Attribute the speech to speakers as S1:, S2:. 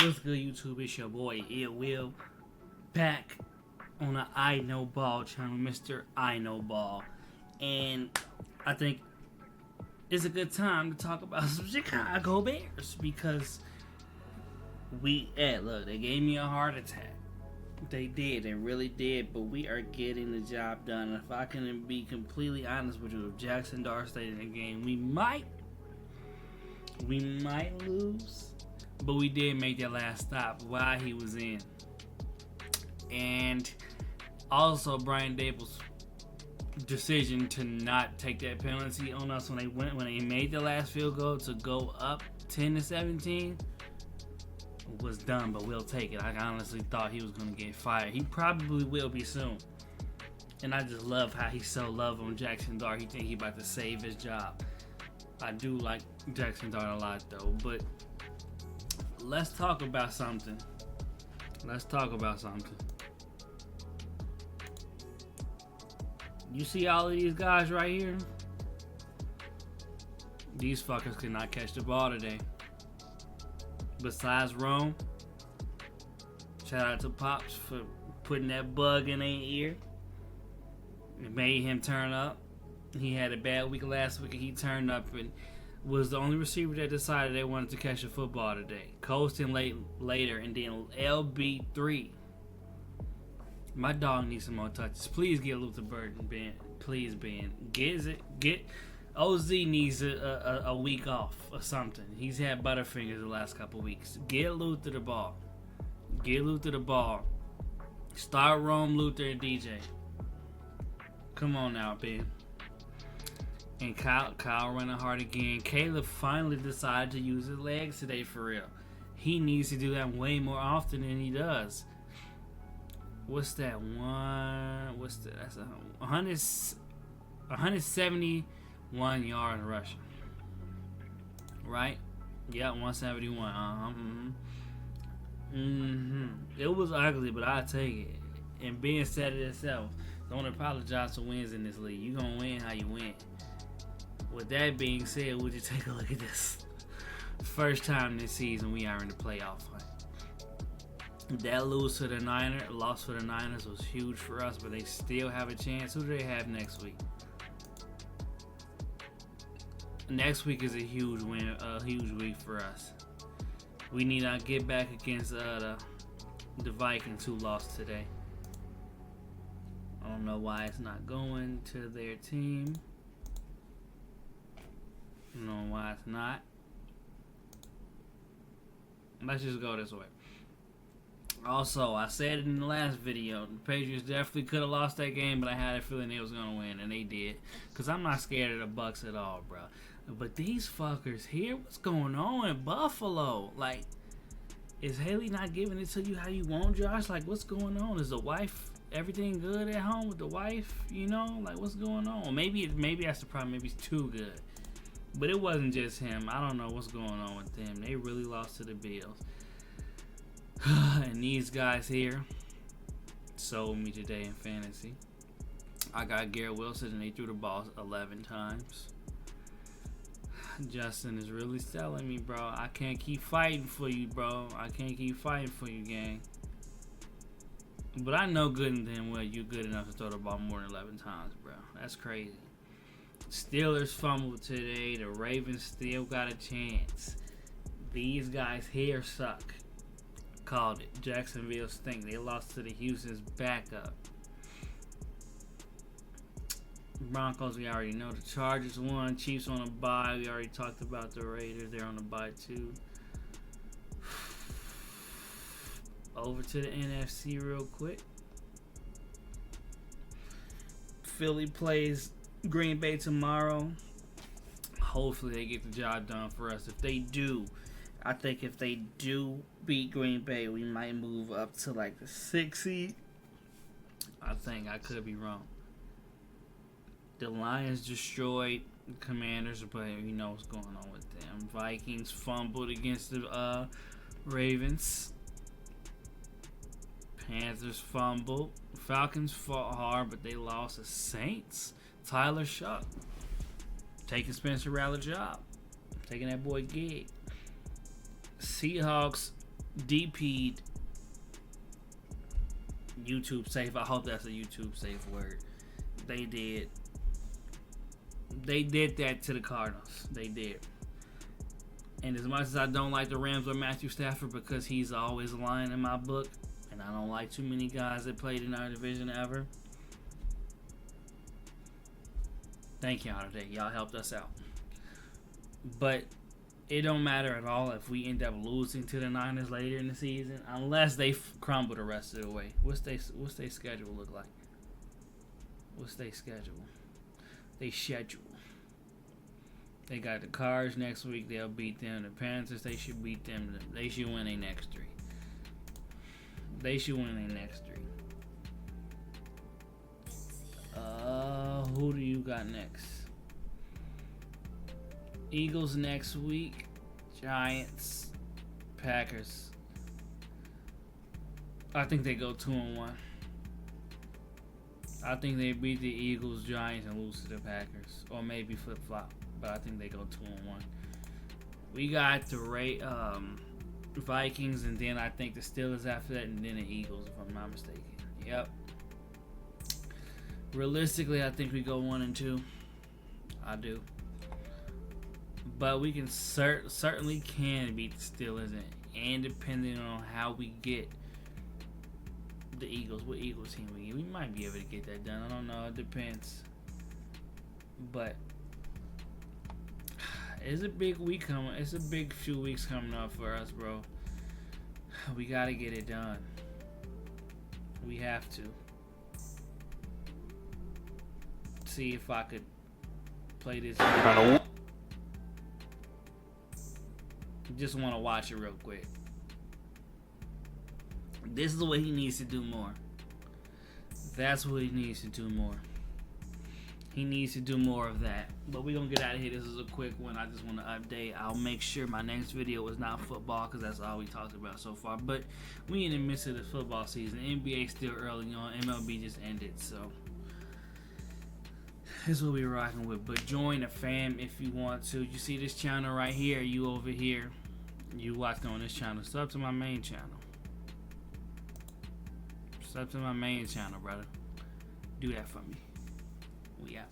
S1: What's good, YouTube? It's your boy YOO back on the I Know Ball channel, Mr. I Know Ball, and I think it's a good time to talk about some Chicago Bears because look, they gave me a heart attack. They did, they really did, but we are getting the job done. If I can be completely honest with you, if Jackson Dart stayed in the game, we might lose, but we did make that last stop while he was in. And also Brian Dable's decision to not take that penalty on us when they made the last field goal to go up 10-17 was dumb, but we'll take it. I honestly thought he was going to get fired. He probably will be soon. And I just love how he's so love on Jackson Dart. He think he about to save his job. I do like Jackson Dart a lot though, but let's talk about something. You see all of these guys right here? These fuckers could not catch the ball today. Besides Rome, shout out to Pops for putting that bug in their ear. It made him turn up. He had a bad week last week and he turned up and was the only receiver that decided they wanted to catch the football today. Colston later, and then LB3. My dog needs some more touches. Please get Luther Burton, Ben. Please, Ben. Get OZ needs a week off or something. He's had Butterfingers the last couple weeks. Get Luther the ball. Start Rome, Luther, and DJ. Come on now, Ben. And Kyle running hard again. Caleb finally decided to use his legs today for real. He needs to do that way more often than he does. What's that one? That's 171 yards rushing. Right? Yeah, 171. It was ugly, but I'll take it. And being said it itself, don't apologize for wins in this league. You gonna win how you win. With that being said, would you take a look at this? First time this season we are in the playoff fight. That loss for the Niners was huge for us, but they still have a chance. Who do they have next week? Next week is a huge win, a huge week for us. We need to get back against the Vikings, who lost today. I don't know why it's not going to their team. I don't know why it's not. Let's just go this way. Also, I said it in the last video, the Patriots definitely could have lost that game, but I had a feeling they was going to win, and they did. Because I'm not scared of the Bucs at all, bro. But these fuckers here, what's going on in Buffalo? Like, is Haley not giving it to you how you want, Josh? Like, what's going on? Is the wife, everything good at home with the wife? You know, like, what's going on? Maybe that's the problem. Maybe it's too good. But it wasn't just him. I don't know what's going on with them. They really lost to the Bills. And these guys here sold me today in fantasy. I got Garrett Wilson and they threw the ball 11 times. Justin is really selling me, bro. I can't keep fighting for you, bro. I can't keep fighting for you, gang. But I know good and damn well you're good enough to throw the ball more than 11 times, bro. That's crazy. Steelers fumbled today. The Ravens still got a chance. These guys here suck. Called it. Jacksonville stink. They lost to the Houston's backup. Broncos, we already know. The Chargers won. Chiefs on a bye. We already talked about the Raiders. They're on a bye too. Over to the NFC real quick. Philly plays Green Bay tomorrow. Hopefully they get the job done for us. If they do, I think if they do beat Green Bay, we might move up to like the 6th seed. I think. I could be wrong. The Lions destroyed the Commanders, but you know what's going on with them. Vikings fumbled against the Ravens. Panthers fumbled. Falcons fought hard, but they lost to Saints. Tyler Shuck taking Spencer Rattler's job. Taking that boy gig. Seahawks DP'd YouTube safe. I hope that's a YouTube safe word. They did. They did that to the Cardinals. They did. And as much as I don't like the Rams or Matthew Stafford because he's always lying in my book, and I don't like too many guys that played in our division ever. Thank y'all today. Y'all helped us out. But it don't matter at all if we end up losing to the Niners later in the season, unless they crumble the rest of the way. What's their schedule look like? What's their schedule? They schedule. They got the Cards next week. They'll beat them. The Panthers, they should beat them. They should win their next 3. They should win their next 3. Who do you got next? Eagles next week. Giants. Packers. I think they go 2-1. I think they beat the Eagles, Giants, and lose to the Packers. Or maybe flip-flop. But I think they go 2-1. We got the Vikings, and then I think the Steelers after that, and then the Eagles, if I'm not mistaken. Yep. Realistically, I think we go 1-2. I do. But we can certainly can beat the Steelers, and depending on how we get the Eagles, what Eagles team we get, we might be able to get that done. I don't know. It depends. But it's a big week coming. It's a big few weeks coming up for us, bro. We gotta get it done. We have to. See if I could play this. Just want to watch it real quick. This is what he needs to do more. That's what he needs to do more. He needs to do more of that. But we're going to get out of here. This is a quick one. I just want to update. I'll make sure my next video is not football because that's all we talked about so far. But we in the midst of the football season. NBA still early on. MLB just ended. So this is what we're rocking with. But join the fam if you want to. You see this channel right here. You over here. You watching on this channel. Sub to my main channel. Sub to my main channel, brother. Do that for me. We out.